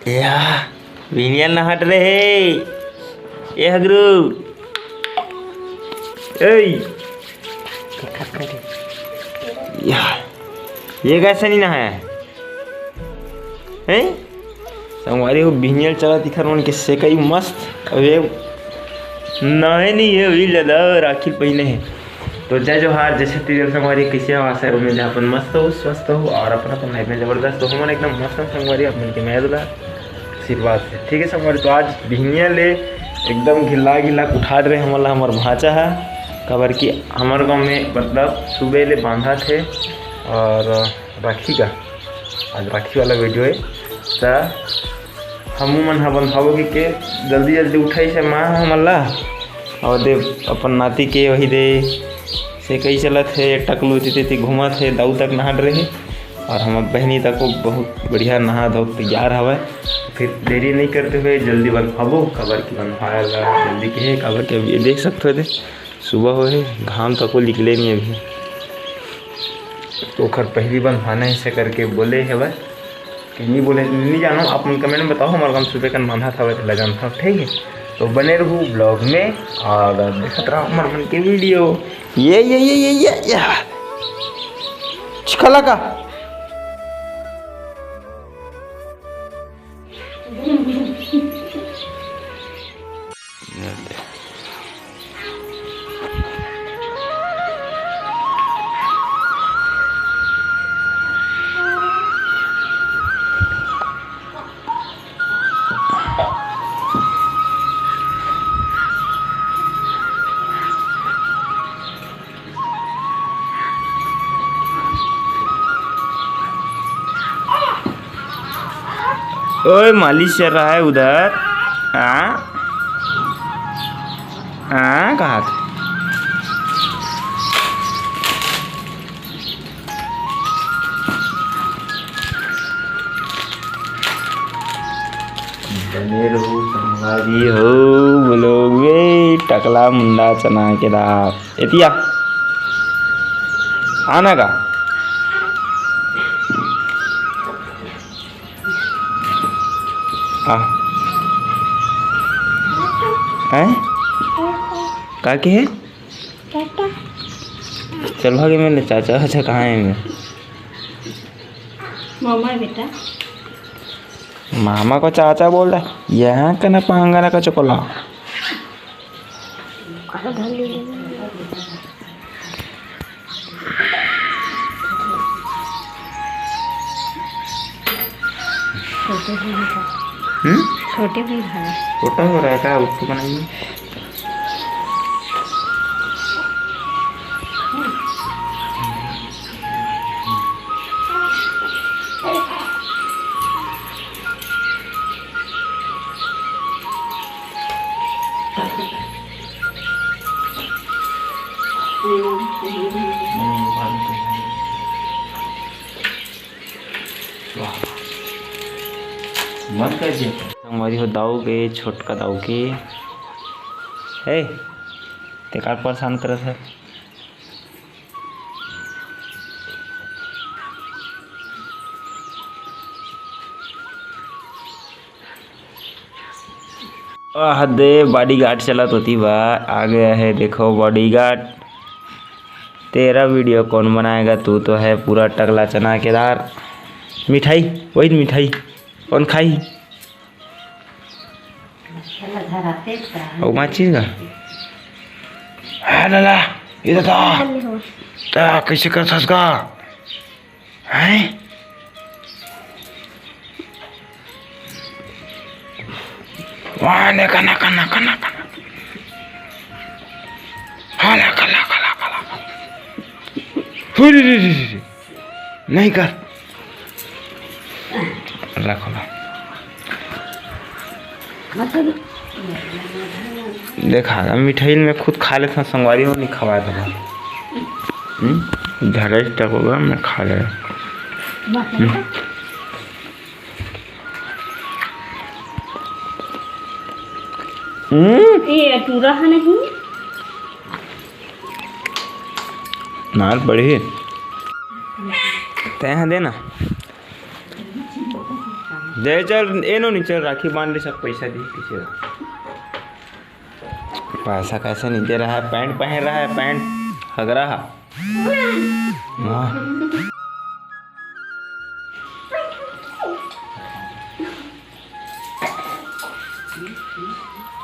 या विनियल ना हट रहे ये हगरू ये कैसे नहीं नहाया है संगवारी को बिनियल चला दिखा रोन के से कई मस्त अब ये नहे नहीं है वही लदा राखी पहने है तो जय जोहार जैसे तीजन संगवारी कैसे हो आशा है में अपन मस्त हो स्वस्थ हो और अपना अपन लाइफ में जबरदस्त हो हम एकदम मस्त संगवारी अपन के मैं दूल्हा आशीर्वाद से ठीक है संगवारी। तो आज बिनियल ले एकदम घिला गिला उठा रहे हमार भाचा है खबर कि हमारे गाँव में मतलब सुबह ले बांधा थे और राखी का आज राखी वाला वीडियो है तो हमू मन हा बंधाबो के जल्दी जल्दी उठाई से माँ हमला और दे अपन नाती के वही दे से कई चलत है टकलू ती घूमत है दाऊ तक नहा रहे और हम बहनी तक को बहुत बढ़िया नहा धो तैयार हवा फिर देरी नहीं करते हुए जल्दी बंधाबो खबर की बंधवाया जल्दी के है खबर के अभी देख सकते हो सुबह हो है घाम तक को निकले नहीं अभी तो खर पहली बंधवाना ऐसे करके बोले है वह नहीं बोले नहीं जानो आप कमेंट में बताओ हमारे गाँव सुबह का बांधा था वैसे लगन था ठीक है। तो बने रहूँ ब्लॉग में और देखते रहो हमारे मन के वीडियो ये छिकला का ओए मालिश चल रहा है उधर कहाँ बने रहो संगवारी हो बोलोगे टकला मुंडा चना के दाप एतिया आना का है का के है चल भागे मैंने चाचा अच्छा कहाँ है मैं मामा बेटा मामा को चाचा बोल रहा है यहाँ का ना पांगाना का चोकोला छोटे भी भाई छोटा हो रहा है क्या उसको बनाइए मत करिए हमारी हो दाऊ के छोटका दाऊ के है ते कार परेशान करत है दे बॉडीगार्ड चलत होती बा आ गया है देखो बॉडीगार्ड तेरा वीडियो कौन बनाएगा तू तो है पूरा टकला चना के दार मिठाई वही मिठाई कौन खाई और चीज का है लाला इधर ता कैसे कर सका है वाने कना कना कना कना हाला कला कला कला नहीं कर रखो देखा मिठाई में खुद खा लेता संगवारी हो नहीं खवा था झाड़ा तक होगा मैं खा ले ये टूरा है नहीं नाल बढ़ी तय देना दे चल एनो नहीं चल राखी बांध ले सब पैसा दी किसी पैसा कैसे नहीं दे रहा है पैंट पहन रहा है पैंट हग रहा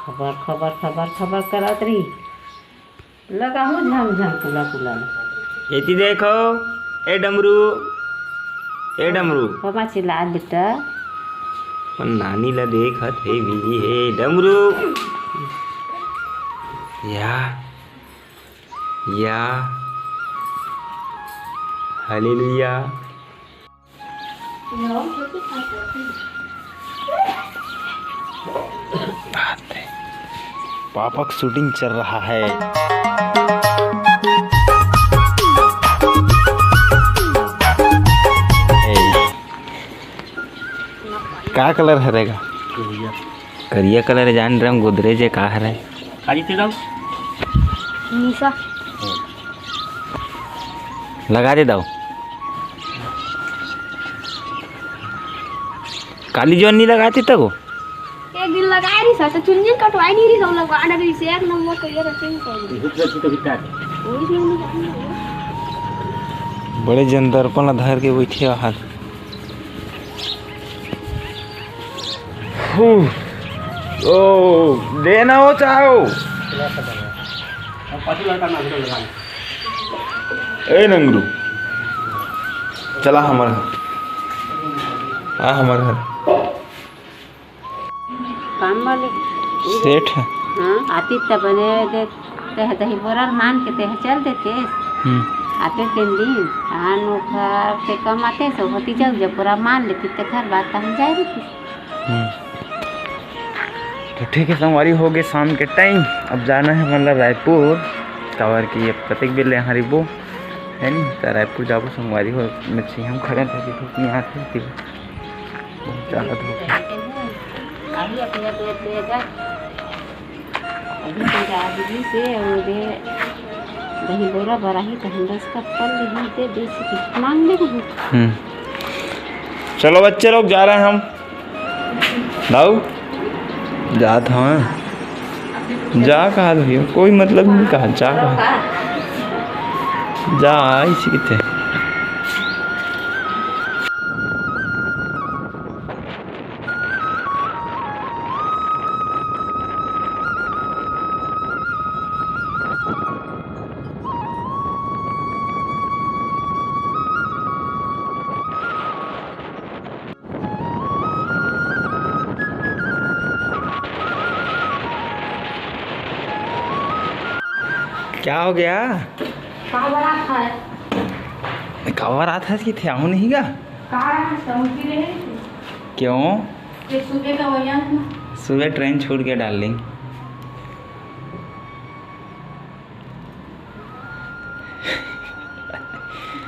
खबर खबर खबर खबर करत रही लगा हूँ झम झम पुला पुला एती देखो ए डमरू पापा चिल्ला बेटा पर नानी ला देखत हे बिजी हे डमरू या हालेलुया पापा की शूटिंग चल रहा है क्या कलर है रहेगा करिया कलर जान रहे हम गोदरेज है का है निशा लगा दे दाओ काली जोन नहीं लगाती तब वो एक दिन लगाए रही सा तो चुन्नी कटवाई नहीं रही सब लगा रही से एक नंबर तो ये रखे बड़े जनदर्पण धर के बैठे हाथ ओ देना हो चाहो ए नंगरू चला हमारे घर हाँ हमारे घर काम वाले सेठ है हाँ आती तब बने ते दही बोरा मान के ते चल देते आते 3 दिन आन घर से कम आते सो होती जाओ जब पूरा मान लेती ते घर बात हम जाए रहती तो ठीक है संगवारी हो गए शाम के टाइम अब जाना है मतलब रायपुर कवर की अब कतक बिल यहाँ रिबो है नहीं तो रायपुर जाबो संगवारी हो मच्छी हम खड़े थे धूप नहीं आते फिर ज़्यादा धूप अभी अपने अभी से दही बोरा भरा ही तो हम 10 का पल ही दे से मांग ले चलो बच्चे लोग जा रहे हैं हम दाऊ जात हाँ जा कहा भैया कोई मतलब नहीं कहा जा कहा जा इसी कितने क्या हो गया कवर आता कि थे आहू नहीं गा क्यों सुबह ट्रेन छूट गया डार्लिंग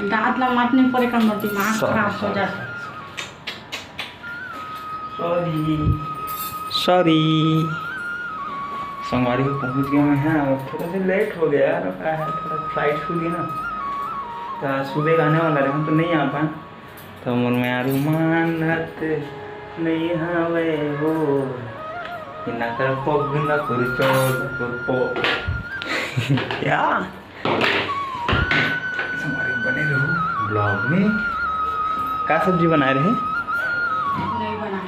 दांत ला मारने पड़े का मत दिमाग खराब हो जाता सॉरी संगवारी को पहुंच गया मैं हाँ और थोड़ा सा लेट हो गया यार क्या है थोड़ा फ्लाइट छूट गई ना तो सुबह आने वाला रहे हम तो नहीं आ पाए तो मोर में यार मानत नहीं हवे हो इना कर पग ना कर चोर पो क्या संगवारी बने रहो ब्लॉग में क्या सब्जी बना रहे नहीं बना